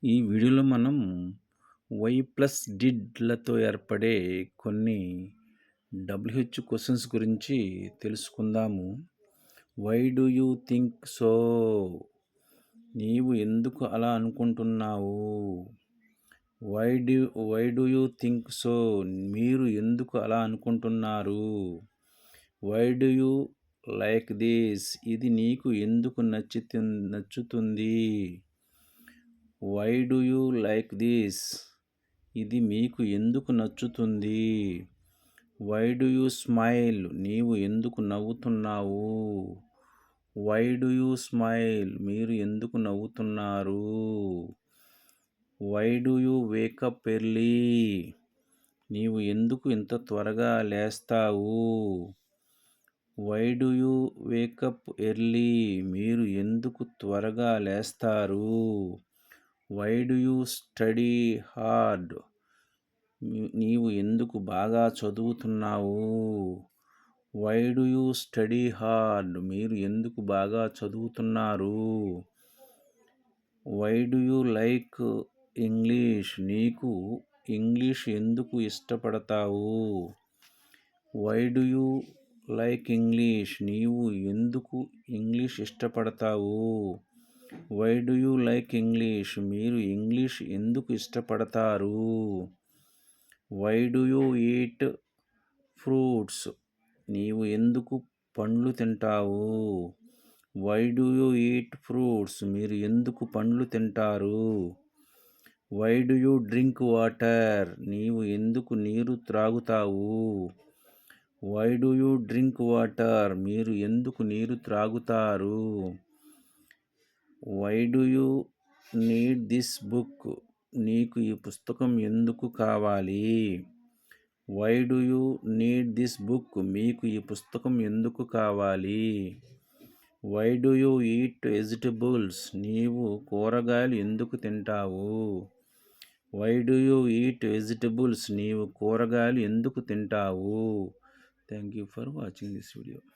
ఈ వీడియోలో మనం వై ప్లస్ డిడ్‌లతో ఏర్పడే కొన్ని డబ్ల్యూహెచ్ క్వెషన్స్ గురించి తెలుసుకుందాము. Why do you think so? నీవు ఎందుకు అలా అనుకుంటున్నావు? Why do why do you think so? మీరు ఎందుకు అలా అనుకుంటున్నారు? Why do you like this? ఇది నీకు ఎందుకు నచ్చుతుంది? Why do you like this? ఇది మీకు ఎందుకు నచ్చుతుంది? Why do you smile? నీవు ఎందుకు నవ్వుతున్నావు? Why do you smile? మీరు ఎందుకు నవ్వుతున్నారు? Why do you wake up early? నీవు ఎందుకు ఇంత త్వరగా లేస్తావు? Why do you wake up early? మీరు ఎందుకు త్వరగా లేస్తారు? Why do you study hard? నీవు ఎందుకు బాగా చదువుతున్నావు? Why do you study hard? మీరు ఎందుకు బాగా చదువుతున్నారు? Why do you like English? నీకు ఇంగ్లీష్ ఎందుకు ఇష్టపడతావు? Why do you like English? నీవు ఎందుకు ఇంగ్లీష్ ఇష్టపడతావు? Why do you like English? మీరు ఇంగ్లీష్ ఎందుకు ఇష్టపడతారు? Why do you eat fruits? నీవు ఎందుకు పండ్లు తింటావు? Why do you eat fruits? మీరు ఎందుకు పండ్లు తింటారు? Why do you drink water? నీవు ఎందుకు నీరు త్రాగుతావు? Why do you drink water? మీరు ఎందుకు నీరు త్రాగుతారు? Why do you need this book? నీకు ఈ పుస్తకం ఎందుకు కావాలి? Why do you need this book? మీకు ఈ పుస్తకం ఎందుకు కావాలి? Why do you eat vegetables? నీవు కూరగాయలు ఎందుకు తింటావు? Why do you eat vegetables? నీవు కూరగాయలు ఎందుకు తింటావు? Thank you for watching this video.